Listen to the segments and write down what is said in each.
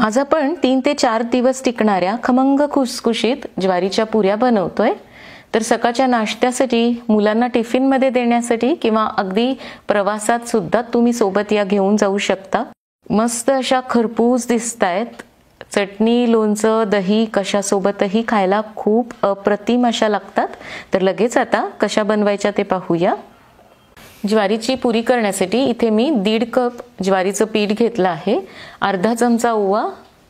आज आपण 3 ते 4 दिवस टिकणाऱ्या खमंग खुसखुशीत ज्वारीच्या पुऱ्या बनवतोय। तर सकाळच्या नाश्त्यासाठी, मुलांना टिफिनमध्ये देण्यासाठी किंवा अगदी प्रवासात सुद्धा तुम्ही सोबत या घेऊन जाऊ शकता। मस्त अशा खरपूस दिसतायत। चटणी, लोणचं, दही कशासोबतही खायला खूप अप्रतिम अशा लागतात। तर लगेच आता कशा बनवायच्या ते पाहूया। ज्वारीची पुरी करण्यासाठी इथे मी 1.5 कप ज्वारीचं पीठ घेतलं आहे। अर्धा चमचा ओवा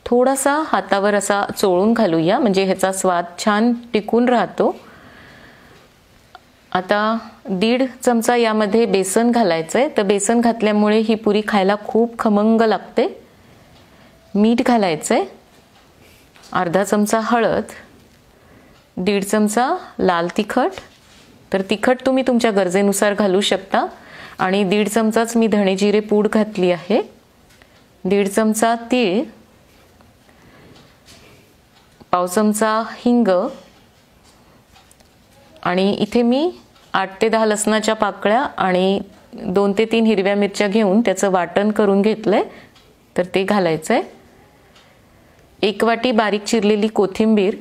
थोडासा हातावर असा चोळून घालूया, म्हणजे ह्याचा स्वाद छान टिकून राहतो। आता 1.5 चमचा यामध्ये बेसन घालायचंय। तर बेसन घातल्यामुळे ही पुरी खायला खूप खमंग लागते। मीठ घालायचंय, अर्धा चमचा हळद, 1.5 चमचा लाल तिखट, तर तिखट तुम्ही तुमच्या गरजेनुसार घालू शकता, आणि 1.5 चमचाच मी धणे जिरे पूड घातली आहे, 1.5 चमचा तीळ, पाव चमचा हिंग, आणि इथे मी 8 ते 10 लसणाच्या पाकळ्या आणि 2 ते 3 हिरव्या मिरच्या घेऊन त्याचं वाटण करून घेतलंय, तर ते घालायचंय। 1 वाटी बारीक चिरलेली कोथिंबीर,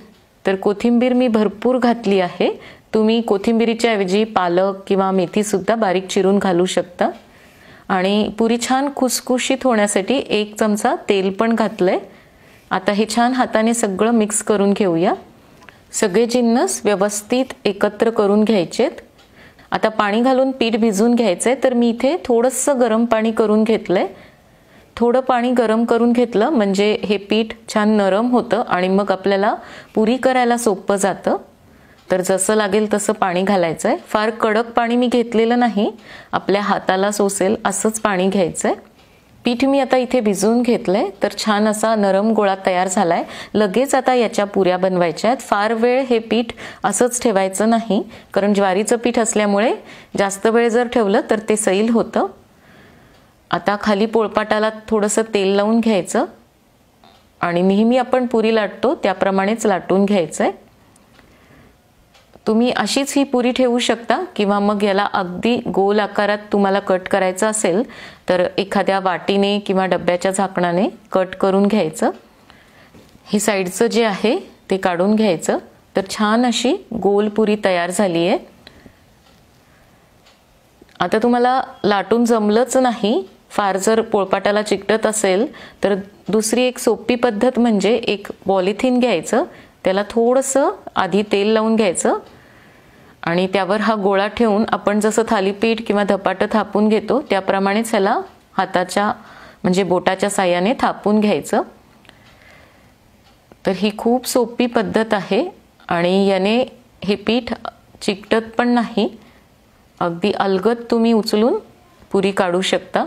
तर कोथिंबीर मी भरपूर घातली आहे। तुम्ही कोथिंबीरीच्या ऐवजी पालक किंवा मेथी सुद्धा बारीक चिरून घालू शकता। आणि पुरी छान खुसखुशीत होण्यासाठी 1 चमचा तेल पण घातलंय। आता हे छान हाताने सगळं मिक्स करून घेऊया। सगळे जिन्नस व्यवस्थित एकत्र करून घ्यायचेत। आता पाणी घालून पीठ भिजवून घ्यायचंय। तर मी इथे थोडंसं गरम पाणी करून घेतलंय। थोडं पाणी गरम करून घेतलं म्हणजे हे पीठ छान नरम होतं आणि मग आपल्याला पुरी करायला सोपं जातं। तर जसं लागेल तसं पाणी घालायचंय। फार कडक पाणी मी घेतलेलं नाही, आपल्या हाताला सोसेल असंच पाणी घ्यायचंय। पीठ मी आता इथे भिजवून घेतलंय, तर छान असा नरम गोळा तयार झालाय। लगेच आता याच्या पुऱ्या बनवायच्या आहेत। फार वेळ हे पीठ असंच ठेवायचं नाही, कारण ज्वारीचं पीठ असल्यामुळे जास्त वेळ जर ठेवलं तर ते सैल होतं। आता खाली पोळपाटाला थोडंसं तेल लावून घ्यायचं आणि नेहमी आपण पुरी लाटतो त्याप्रमाणेच लाटून घ्यायचंय। तुम्ही अशीच ही पुरी ठेवू शकता किंवा मग याला अगदी गोल आकारात तुम्हाला कट करायचं असेल तर एखाद्या वाटीने किंवा डब्याच्या झाकणाने कट करून घ्यायचं। हे साईडचं जे आहे ते काढून घ्यायचं। तर छान अशी गोल पुरी तयार झाली आहे। आता तुम्हाला लाटून जमलंच नाही, फार जर पोळपाटाला चिकटत असेल तर दुसरी एक सोपी पद्धत म्हणजे एक पॉलिथिन घ्यायचं, त्याला थोडंसं आधी तेल लावून घ्यायचं आणि त्यावर हा गोळा ठेवून आपण जसं थालीपीठ किंवा धपाटं थापून घेतो त्याप्रमाणेच ह्याला हाताच्या म्हणजे बोटाच्या साहाय्याने थापून घ्यायचं। तर ही खूप सोपी पद्धत आहे आणि याने हे पीठ चिकटत पण नाही, अगदी अलगद तुम्ही उचलून पुरी काढू शकता।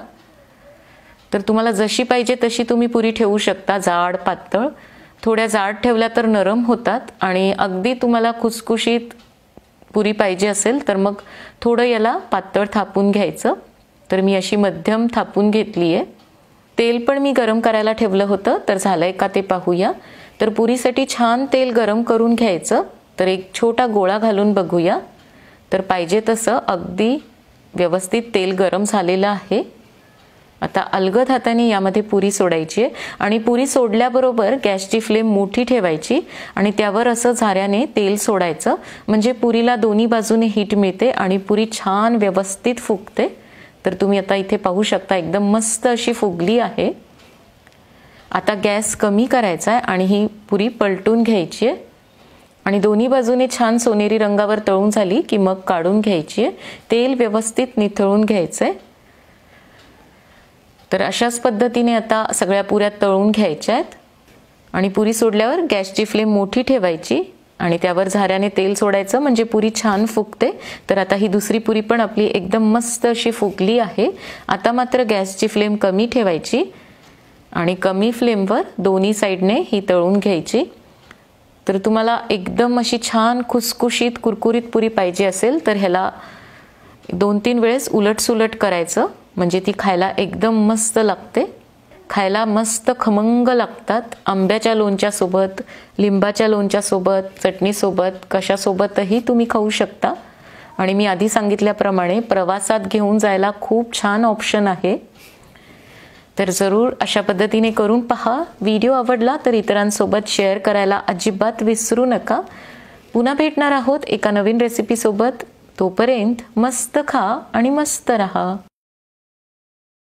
तर तुम्हाला जशी पाहिजे तशी तुम्ही पुरी ठेवू शकता, जाड पातळ। थोड्या जाड ठेवल्या तर नरम होतात आणि अगदी तुम्हाला खुसखुशीत पुरी पाहिजे असेल तर मग थोडं याला पातळ थापून घ्यायचं। तर मी अशी मध्यम थापून घेतली आहे। तेल पण मी गरम करायला ठेवलं होतं, तर झालंय का ते पाहूया। तर पुरीसाठी छान तेल गरम करून घ्यायचं। तर एक छोटा गोळा घालून बघूया, तर पाहिजे तसं अगदी व्यवस्थित तेल गरम झालेलं आहे। आता अलगद हाताने यामध्ये पुरी सोडायची आहे आणि पुरी सोडल्याबरोबर गॅसची फ्लेम मोठी ठेवायची आणि त्यावर असं झाऱ्याने तेल सोडायचं, म्हणजे पुरीला दोन्ही बाजूने हीट मिळते आणि पुरी छान व्यवस्थित फुगते। तर तुम्ही आता इथे पाहू शकता एकदम मस्त अशी फुगली आहे। आता गॅस कमी करायचा आहे आणि ही पुरी पलटून घ्यायची आहे आणि दोन्ही बाजूने छान सोनेरी रंगावर तळून झाली की मग काढून घ्यायची आहे। तेल व्यवस्थित निथळून घ्यायचंय। तर अशाच पद्धतीने आता सगळ्या पुऱ्या तळून घ्यायच्या आहेत आणि पुरी सोडल्यावर गॅसची फ्लेम मोठी ठेवायची आणि त्यावर झाऱ्याने तेल सोडायचं, म्हणजे पुरी छान फुगते। तर आता ही दुसरी पुरी पण आपली एकदम मस्त अशी फुगली आहे। आता मात्र गॅसची फ्लेम कमी ठेवायची आणि कमी फ्लेमवर दोन्ही साईडने ही तळून घ्यायची। तर तुम्हाला एकदम अशी छान खुसखुशीत कुरकुरीत पुरी पाहिजे असेल तर ह्याला 2-3 वेळेस उलटसुलट करायचं, म्हणजे ती खायला एकदम मस्त लागते। खायला मस्त खमंग लागतात। आंब्याच्या लोणच्यासोबत, लिंबाच्या लोणच्यासोबत, चटणीसोबत कशासोबतही तुम्ही खाऊ शकता। आणि मी आधी सांगितल्याप्रमाणे प्रवासात घेऊन जायला खूप छान ऑप्शन आहे। तर जरूर अशा पद्धतीने करून पहा. व्हिडिओ आवडला तर इतरांसोबत शेअर करायला अजिबात विसरू नका. पुन्हा भेटणार आहोत एका नवीन रेसिपीसोबत. तोपर्यंत मस्त खा आणि मस्त रहा.